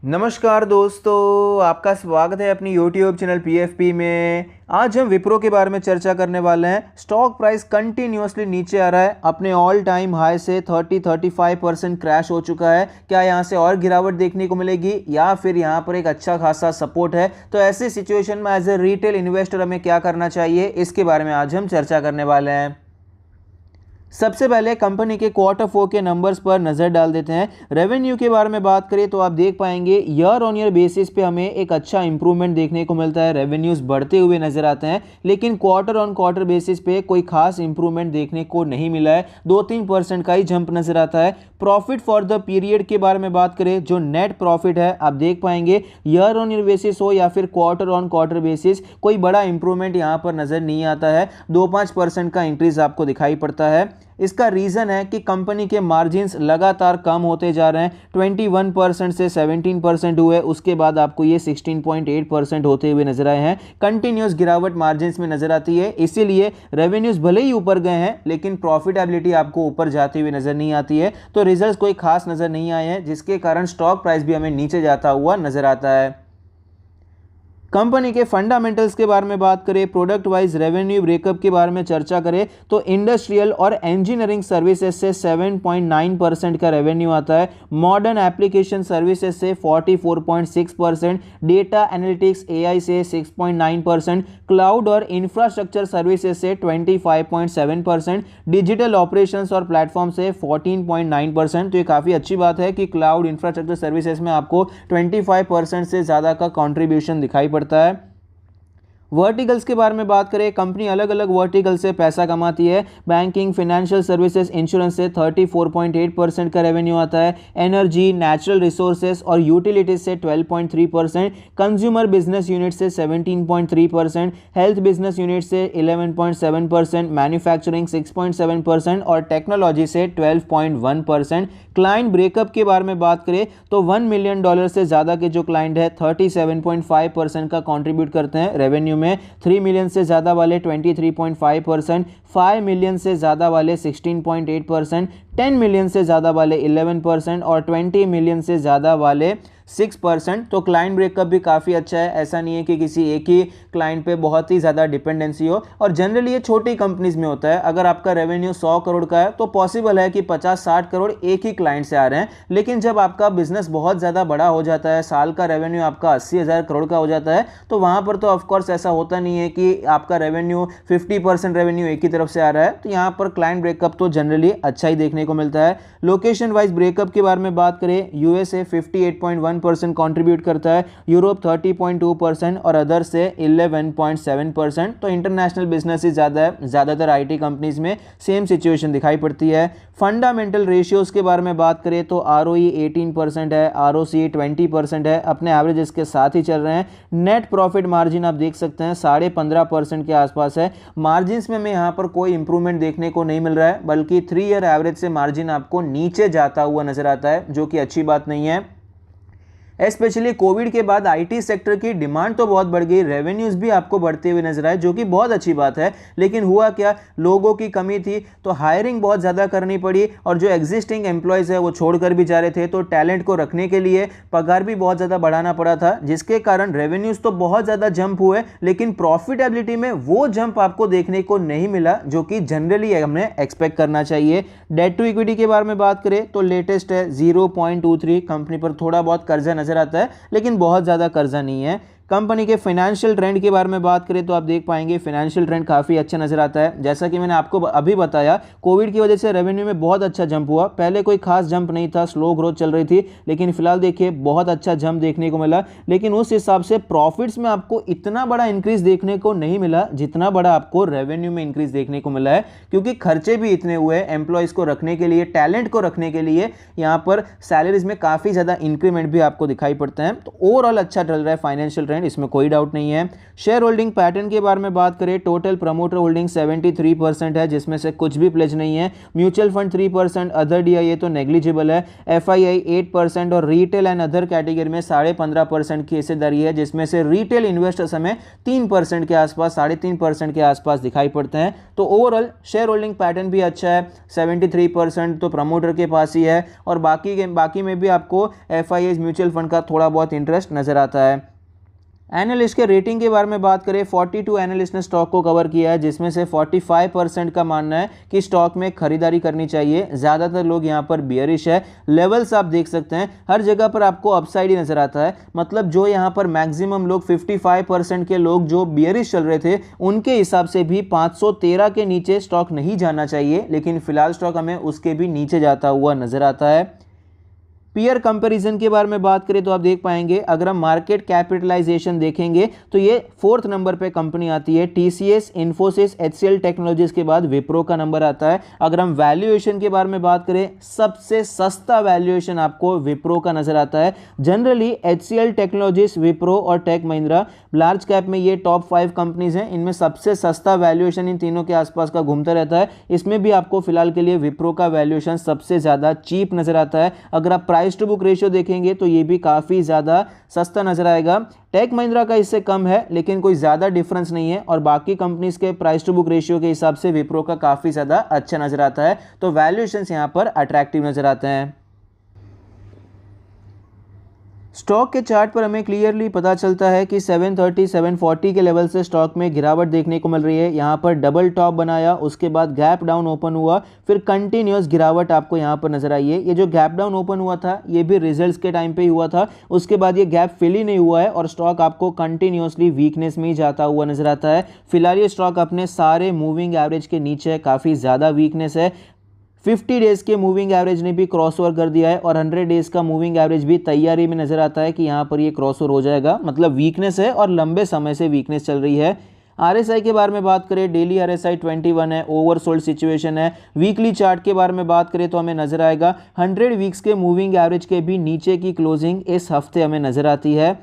नमस्कार दोस्तों, आपका स्वागत है अपनी YouTube चैनल PFP में। आज हम विप्रो के बारे में चर्चा करने वाले हैं। स्टॉक प्राइस कंटिन्यूअसली नीचे आ रहा है, अपने ऑल टाइम हाई से 30-35% क्रैश हो चुका है। क्या यहाँ से और गिरावट देखने को मिलेगी या फिर यहाँ पर एक अच्छा खासा सपोर्ट है? तो ऐसी सिचुएशन में एज ए रिटेल इन्वेस्टर हमें क्या करना चाहिए, इसके बारे में आज हम चर्चा करने वाले हैं। सबसे पहले कंपनी के Q4 के नंबर्स पर नज़र डाल देते हैं। रेवेन्यू के बारे में बात करें तो आप देख पाएंगे ईयर ऑन ईयर बेसिस पे हमें एक अच्छा इंप्रूवमेंट देखने को मिलता है। रेवेन्यूज़ बढ़ते हुए नजर आते हैं, लेकिन क्वार्टर ऑन क्वार्टर बेसिस पे कोई खास इंप्रूवमेंट देखने को नहीं मिला है। 2-3% का ही जंप नजर आता है। प्रॉफिट फॉर द पीरियड के बारे में बात करें, जो नेट प्रॉफिट है, आप देख पाएंगे ईयर ऑन ईयर बेसिस हो या फिर क्वार्टर ऑन क्वार्टर बेसिस, कोई बड़ा इंप्रूवमेंट यहाँ पर नजर नहीं आता है। 2-5% का इंक्रीज आपको दिखाई पड़ता है। इसका रीज़न है कि कंपनी के मार्जिन्स लगातार कम होते जा रहे हैं। 21% से 17% हुए, उसके बाद आपको ये 16.8% होते हुए नजर आए हैं। कंटिन्यूस गिरावट मार्जिन्स में नजर आती है, इसीलिए रेवेन्यूज भले ही ऊपर गए हैं लेकिन प्रॉफिटेबिलिटी आपको ऊपर जाती हुई नजर नहीं आती है। तो रिजल्ट्स कोई खास नजर नहीं आए हैं, जिसके कारण स्टॉक प्राइस भी हमें नीचे जाता हुआ नजर आता है। कंपनी के फंडामेंटल्स के बारे में बात करें, प्रोडक्ट वाइज रेवेन्यू ब्रेकअप के बारे में चर्चा करें तो इंडस्ट्रियल और इंजीनियरिंग सर्विसेज से 7.9% का रेवेन्यू आता है। मॉडर्न एप्लीकेशन सर्विसेज से 44.6%, डेटा एनालिटिक्स AI से 6.9%, क्लाउड और इंफ्रास्ट्रक्चर सर्विसेज से 25.7%, डिजिटल ऑपरेशंस और प्लेटफॉर्म से 14.9%। तो ये काफ़ी अच्छी बात है कि क्लाउड इंफ्रास्ट्रक्चर सर्विसेज में आपको 25% से ज़्यादा का कॉन्ट्रीब्यूशन दिखाई पड़ता है। वर्टिकल्स के बारे में बात करें, कंपनी अलग अलग वर्टिकल से पैसा कमाती है। बैंकिंग, फाइनेंशियल सर्विसेज, इंश्योरेंस से 34.8% का रेवेन्यू आता है। एनर्जी, नेचुरल रिसोर्सेज और यूटिलिटीज से 12.3%, कंज्यूमर बिजनेस यूनिट से 17.3%, हेल्थ बिजनेस यूनिट से 11.7%, मैन्युफैक्चरिंग 6.7% और टेक्नोलॉजी से 12.1%। क्लाइंट ब्रेकअप के बारे में बात करें तो $1 मिलियन से ज़्यादा के जो क्लाइंट है 37.5% का कॉन्ट्रीब्यूट करते हैं रेवेन्यू में। 3 मिलियन से ज़्यादा वाले 23.5%, 5 मिलियन से ज़्यादा वाले 16.8%, 10 मिलियन से ज़्यादा वाले 11% और 20 मिलियन से ज़्यादा वाले 6%। तो क्लाइंट ब्रेकअप भी काफ़ी अच्छा है। ऐसा नहीं है कि किसी एक ही क्लाइंट पे बहुत ही ज़्यादा डिपेंडेंसी हो, और जनरली ये छोटी कंपनीज में होता है। अगर आपका रेवेन्यू 100 करोड़ का है तो पॉसिबल है कि 50-60 करोड़ एक ही क्लाइंट से आ रहे हैं, लेकिन जब आपका बिजनेस बहुत ज़्यादा बड़ा हो जाता है, साल का रेवेन्यू आपका 80,000 करोड़ का हो जाता है, तो वहाँ पर तो ऑफकोर्स ऐसा होता नहीं है कि आपका रेवेन्यू 50% रेवेन्यू एक ही तरफ से आ रहा है। तो यहाँ पर क्लाइंट ब्रेकअप तो जनरली अच्छा ही देखने को मिलता है। लोकेशन वाइज ब्रेकअप के बारे में बात करें, USA 58.1% कंट्रीब्यूट करता है, यूरोप 30.2% और अदर से 11.7%। तो इंटरनेशनल बिजनेस ही ज़्यादा है। ज़्यादातर IT कंपनीज में सेम सिचुएशन दिखाई पड़ती है। फंडामेंटल रेशियोज के बारे में बात करें तो ROE 18% है, ROCE 20% है, अपने एवरेजेस के साथ ही चल रहे हैं। नेट प्रॉफिट मार्जिन आप देख सकते हैं 15.5% के आसपास है। मार्जिन्स में हमें यहाँ पर कोई इंप्रूवमेंट देखने को नहीं मिल रहा है, बल्कि 3 ईयर एवरेज से मार्जिन आपको नीचे जाता हुआ नजर आता है, जो कि अच्छी बात नहीं है। स्पेशली कोविड के बाद IT सेक्टर की डिमांड तो बहुत बढ़ गई, रेवेन्यूज भी आपको बढ़ते हुए नजर आए, जो कि बहुत अच्छी बात है। लेकिन हुआ क्या, लोगों की कमी थी तो हायरिंग बहुत ज़्यादा करनी पड़ी, और जो एग्जिस्टिंग एम्प्लॉयज़ है वो छोड़कर भी जा रहे थे, तो टैलेंट को रखने के लिए पगार भी बहुत ज़्यादा बढ़ाना पड़ा था, जिसके कारण रेवेन्यूज तो बहुत ज़्यादा जंप हुए, लेकिन प्रॉफिटेबिलिटी में वो जंप आपको देखने को नहीं मिला, जो कि जनरली हमें एक्सपेक्ट करना चाहिए। डेट टू इक्विटी के बारे में बात करें तो लेटेस्ट है 0.23। कंपनी पर थोड़ा बहुत कर्जा नजर आता है, लेकिन बहुत ज़्यादा कर्जा नहीं है। कंपनी के फाइनेंशियल ट्रेंड के बारे में बात करें तो आप देख पाएंगे फाइनेंशियल ट्रेंड काफ़ी अच्छा नजर आता है। जैसा कि मैंने आपको अभी बताया, कोविड की वजह से रेवेन्यू में बहुत अच्छा जंप हुआ। पहले कोई खास जंप नहीं था, स्लो ग्रोथ चल रही थी, लेकिन फिलहाल देखिए बहुत अच्छा जंप देखने को मिला। लेकिन उस हिसाब से प्रॉफिट्स में आपको इतना बड़ा इंक्रीज देखने को नहीं मिला जितना बड़ा आपको रेवेन्यू में इंक्रीज देखने को मिला है, क्योंकि खर्चे भी इतने हुए एम्प्लॉयज़ को रखने के लिए, टैलेंट को रखने के लिए। यहाँ पर सैलरीज में काफ़ी ज़्यादा इंक्रीमेंट भी आपको दिखाई पड़ते हैं। तो ओवरऑल अच्छा चल रहा है फाइनेंशियल ट्रेंड। परसेंट, इसमें कोई डाउट नहीं है। शेयर होल्डिंग पैटर्न के बारे में बात करें, टोटल प्रमोटर होल्डिंग 73% है, जिसमें से कुछ भी प्लेज नहीं है। म्यूचुअल फंड 3%, अदर DIA तो नेग्लिजिबल है। FII 8% और रिटेल एंड अदर कैटेगरी में 15.5% की हिस्सेदारी है, जिसमें से रिटेल इन्वेस्टर्स हमें 3% के आसपास, 3.5% के आसपास दिखाई पड़ते हैं। तो ओवरऑल शेयर होल्डिंग पैटर्न भी अच्छा है, 73% तो प्रमोटर के पास ही है, और बाकी में भी आपको FII म्यूचुअल फंड का थोड़ा बहुत इंटरेस्ट नजर आता है। एनालिस्ट के रेटिंग के बारे में बात करें, 42 एनालिस्ट ने स्टॉक को कवर किया है, जिसमें से 45% का मानना है कि स्टॉक में खरीदारी करनी चाहिए। ज़्यादातर लोग यहां पर बियरिश है। लेवल्स आप देख सकते हैं, हर जगह पर आपको अपसाइड ही नजर आता है। मतलब जो यहां पर मैक्सिमम लोग 55% के लोग जो बियरिश चल रहे थे, उनके हिसाब से भी 513 के नीचे स्टॉक नहीं जाना चाहिए, लेकिन फिलहाल स्टॉक हमें उसके भी नीचे जाता हुआ नजर आता है। पीयर कंपैरिजन के बारे में बात करें तो आप देख पाएंगे, अगर हम मार्केट कैपिटलाइजेशन देखेंगे तो ये 4th नंबर पे कंपनी आती है। TCS, इन्फोसिस, HCL टेक्नोलॉजीज के बाद विप्रो का नंबर आता है। अगर हम वैल्यूएशन के बारे में बात करें, सबसे सस्ता वैल्यूएशन आपको विप्रो का नजर आता है। जनरली HCL टेक्नोलॉजीज, विप्रो और टेक महिंद्रा लार्ज कैप में ये टॉप 5 कंपनीज हैं, इनमें सबसे सस्ता वैल्यूएशन इन तीनों के आसपास का घूमता रहता है। इसमें भी आपको फिलहाल के लिए विप्रो का वैल्यूएशन सबसे ज्यादा चीप नजर आता है। अगर आप प्राइस टू बुक रेशियो देखेंगे तो ये भी काफी ज्यादा सस्ता नजर आएगा। टेक महिंद्रा का इससे कम है, लेकिन कोई ज्यादा डिफरेंस नहीं है, और बाकी कंपनीज के प्राइस टू बुक रेशियो के हिसाब से विप्रो का काफी ज्यादा अच्छा नजर आता है। तो वैल्यूएशंस यहां पर अट्रैक्टिव नजर आते हैं। स्टॉक के चार्ट पर हमें क्लियरली पता चलता है कि 730 740 के लेवल से स्टॉक में गिरावट देखने को मिल रही है। यहां पर डबल टॉप बनाया, उसके बाद गैप डाउन ओपन हुआ, फिर कंटिन्यूअस गिरावट आपको यहां पर नजर आई है। ये जो गैप डाउन ओपन हुआ था, ये भी रिजल्ट्स के टाइम पे ही हुआ था। उसके बाद ये गैप फिल ही नहीं हुआ है और स्टॉक आपको कंटिन्यूअसली वीकनेस में ही जाता हुआ नजर आता है। फिलहाल ये स्टॉक अपने सारे मूविंग एवरेज के नीचे है, काफी ज्यादा वीकनेस है। 50 डेज के मूविंग एवरेज ने भी क्रॉसओवर कर दिया है, और 100 डेज का मूविंग एवरेज भी तैयारी में नजर आता है कि यहां पर ये क्रॉसओवर हो जाएगा। मतलब वीकनेस है और लंबे समय से वीकनेस चल रही है। RSI के बारे में बात करें, डेली RSI 21 है, ओवरसोल्ड सिचुएशन है। वीकली चार्ट के बारे में बात करें तो हमें नजर आएगा 100 वीक्स के मूविंग एवरेज के भी नीचे की क्लोजिंग इस हफ्ते हमें नजर आती है।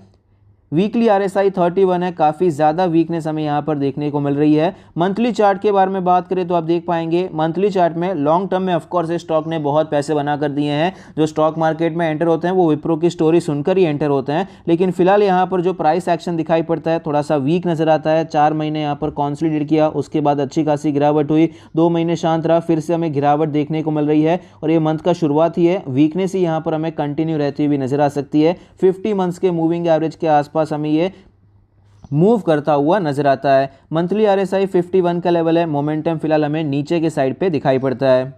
वीकली RSI 31 है, काफ़ी ज़्यादा वीकनेस हमें यहाँ पर देखने को मिल रही है। मंथली चार्ट के बारे में बात करें तो आप देख पाएंगे, मंथली चार्ट में लॉन्ग टर्म में ऑफकोर्स इस स्टॉक ने बहुत पैसे बना कर दिए हैं। जो स्टॉक मार्केट में एंटर होते हैं वो विप्रो की स्टोरी सुनकर ही एंटर होते हैं, लेकिन फिलहाल यहाँ पर जो प्राइस एक्शन दिखाई पड़ता है थोड़ा सा वीक नजर आता है। 4 महीने यहाँ पर कॉन्सोलिडेट किया, उसके बाद अच्छी खासी गिरावट हुई, 2 महीने शांत रहा, फिर से हमें गिरावट देखने को मिल रही है, और ये मंथ का शुरुआत ही है। वीकनेस ही यहाँ पर हमें कंटिन्यू रहती हुई नजर आ सकती है। 50 मंथ्स के मूविंग एवरेज के आसपास हमें ये मूव करता हुआ नजर आता है। मंथली RSI 51 का लेवल है। मोमेंटम फिलहाल हमें नीचे के साइड पे दिखाई पड़ता है।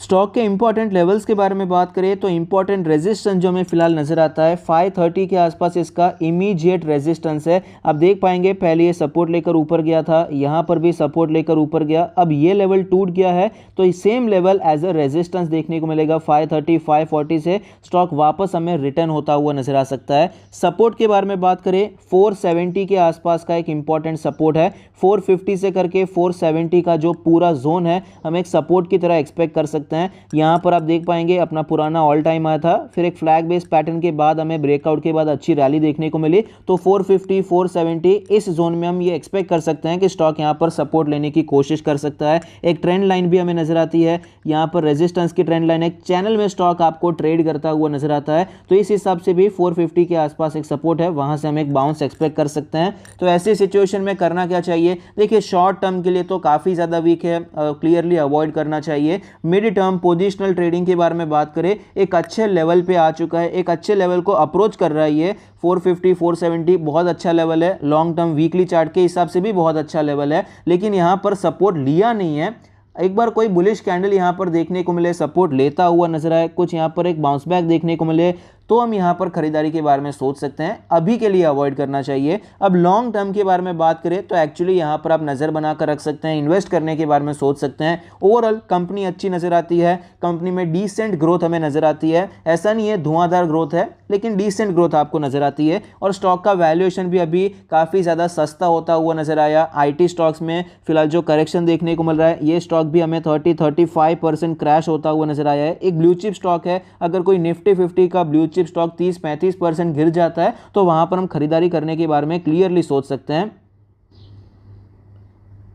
स्टॉक के इंपॉर्टेंट लेवल्स के बारे में बात करें तो इंपॉर्टेंट रेजिस्टेंस जो हमें फिलहाल नजर आता है 530 के आसपास इसका इमीडिएट रेजिस्टेंस है। आप देख पाएंगे पहले ये सपोर्ट लेकर ऊपर गया था, यहाँ पर भी सपोर्ट लेकर ऊपर गया, अब ये लेवल टूट गया है, तो same level as a resistance देखने को मिलेगा। 530 540 से स्टॉक वापस हमें रिटर्न होता हुआ नजर आ सकता है। सपोर्ट के बारे में बात करें, 470 के आसपास का एक इंपॉर्टेंट सपोर्ट है। 450 से करके 470 का जो पूरा जोन है हम एक सपोर्ट की तरह एक्सपेक्ट कर सकते हैं। यहां पर आप देख पाएंगे अपना पुराना ऑल टाइम आया था, फिर एक फ्लैग बेस पैटर्न के बाद हमें ब्रेकआउट के बाद अच्छी रैली देखने को मिली, तो 450 470 इस जोन में हम ये एक्सपेक्ट कर सकते हैं कि स्टॉक यहां पर सपोर्ट लेने की कोशिश कर सकता है। एक ट्रेंड लाइन भी हमें नजर आती है, यहां पर रेजिस्टेंस की ट्रेंड लाइन, एक चैनल में स्टॉक आपको ट्रेड करता हुआ नजर आता है, तो इस हिसाब से भी 450 के आसपास एक सपोर्ट है, वहां से हम एक बाउंस एक्सपेक्ट कर सकते हैं। तो ऐसी सिचुएशन में करना क्या चाहिए? देखिए शॉर्ट टर्म के लिए तो काफी ज्यादा वीक है, क्लियरली अवॉइड करना चाहिए। मिड टर्म पोजिशनल ट्रेडिंग के बारे में बात करें, एक अच्छे लेवल पे आ चुका है, एक अच्छे लेवल को अप्रोच कर रहा है ये 450 470 बहुत अच्छा लेवल है। लॉन्ग टर्म वीकली चार्ट के हिसाब से भी बहुत अच्छा लेवल है, लेकिन यहां पर सपोर्ट लिया नहीं है। एक बार कोई बुलिश कैंडल यहां पर देखने को मिले, सपोर्ट लेता हुआ नजर आए, कुछ यहां पर एक बाउंस बैक देखने को मिले, तो हम यहां पर खरीदारी के बारे में सोच सकते हैं। अभी के लिए अवॉइड करना चाहिए। अब लॉन्ग टर्म के बारे में बात करें तो एक्चुअली यहां पर आप नजर बनाकर रख सकते हैं, इन्वेस्ट करने के बारे में सोच सकते हैं। ओवरऑल कंपनी अच्छी नजर आती है, कंपनी में डिसेंट ग्रोथ हमें नजर आती है, ऐसा नहीं है धुआंधार ग्रोथ है, लेकिन डिसेंट ग्रोथ आपको नजर आती है। और स्टॉक का वैल्यूएशन भी अभी काफी ज्यादा सस्ता होता हुआ नजर आया। IT स्टॉक्स में फिलहाल जो करेक्शन देखने को मिल रहा है, ये स्टॉक भी हमें 30-35% क्रैश होता हुआ नजर आया है। एक ब्लू चिप स्टॉक है, अगर कोई निफ्टी 50 का ब्लू चिप चिप स्टॉक 30-35% गिर जाता है तो वहां पर हम खरीदारी करने के बारे में क्लियरली सोच सकते हैं।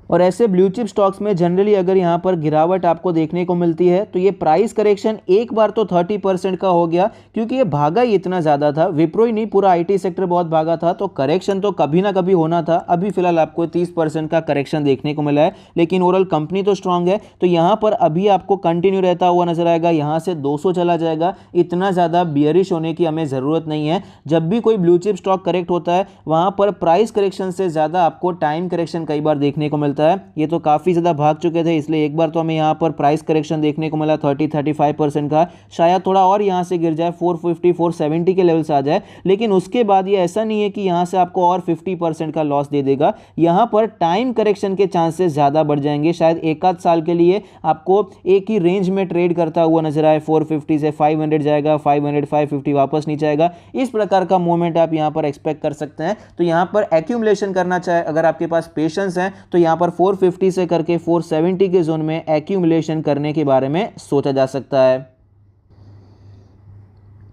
और ऐसे ब्लू चिप स्टॉक्स में जनरली अगर यहाँ पर गिरावट आपको देखने को मिलती है तो ये प्राइस करेक्शन एक बार तो 30% का हो गया, क्योंकि ये भागा ही इतना ज़्यादा था, विप्रो ही नहीं पूरा आईटी सेक्टर बहुत भागा था, तो करेक्शन तो कभी ना कभी होना था। अभी फिलहाल आपको 30% का करेक्शन देखने को मिला है, लेकिन ओवरऑल कंपनी तो स्ट्रांग है, तो यहाँ पर अभी आपको कंटिन्यू रहता हुआ नजर आएगा। यहाँ से 200 चला जाएगा, इतना ज़्यादा बियरिश होने की हमें ज़रूरत नहीं है। जब भी कोई ब्लू चिप स्टॉक करेक्ट होता है वहाँ पर प्राइस करेक्शन से ज़्यादा आपको टाइम करेक्शन कई बार देखने को मिलता है। ये तो काफ़ी ज़्यादा भाग चुके थे, इसलिए एक बार तो हमें यहाँ पर प्राइस करेक्शन देखने को मिला 30-35% का, शायद थोड़ा और यहाँ से गिर जाए 450-470 के लेवल से आ जाए, लेकिन उसके बाद ये ऐसा नहीं है कि यहाँ से आपको और 50% का लॉस दे देगा। यहाँ पर टाइम करेक्शन के चांसेस ज़्यादा बढ़ जाएंगे, शायद एक आध साल के लिए आपको एक ही रेंज में ट्रेड करता हुआ नजर आए, 450 से 500 जाएगा, 500-550 वापस नीचे आएगा, इस प्रकार का मूवमेंट आप यहाँ पर एक्सपेक्ट कर सकते हैं। तो यहाँ पर एक्यूमुलेशन करना चाहे, अगर आपके पास पेशेंस है तो यहाँ पर 450 से करके 470 के जोन में एक्यूमुलेशन करने के बारे में सोचा जा सकता है।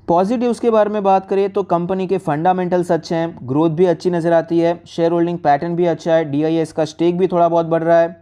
पॉजिटिव्स के बारे में बात करें तो कंपनी के फंडामेंटल्स अच्छे हैं, ग्रोथ भी अच्छी नजर आती है, शेयर होल्डिंग पैटर्न भी अच्छा है, डीआईएस का स्टेक भी थोड़ा बहुत बढ़ रहा है,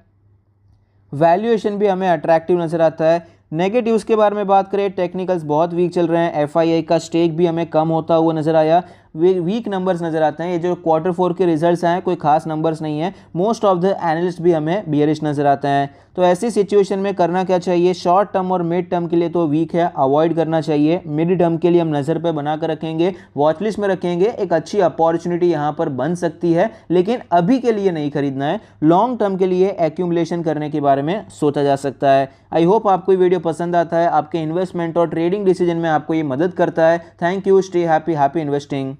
वैल्यूएशन भी हमें अट्रैक्टिव नजर आता है। नेगेटिव्स के बारे में बात करें, टेक्निकल्स बहुत वीक चल रहे हैं, एफआईआई का स्टेक भी हमें कम होता हुआ नजर आया, वीक नंबर्स नजर आते हैं। ये जो Q4 के रिजल्ट्स हैं कोई खास नंबर्स नहीं है, मोस्ट ऑफ द एनालिस्ट भी हमें बियरिश नजर आते हैं। तो ऐसी सिचुएशन में करना क्या चाहिए, शॉर्ट टर्म और मिड टर्म के लिए तो वीक है, अवॉइड करना चाहिए। मिड टर्म के लिए हम नज़र पे बना कर रखेंगे, वॉच लिस्ट में रखेंगे, एक अच्छी अपॉर्चुनिटी यहाँ पर बन सकती है, लेकिन अभी के लिए नहीं खरीदना है। लॉन्ग टर्म के लिए एक्यूमुलेशन करने के बारे में सोचा जा सकता है। आई होप आपको ये वीडियो पसंद आता है, आपके इन्वेस्टमेंट और ट्रेडिंग डिसीजन में आपको ये मदद करता है। Thank you, stay happy, happy investing.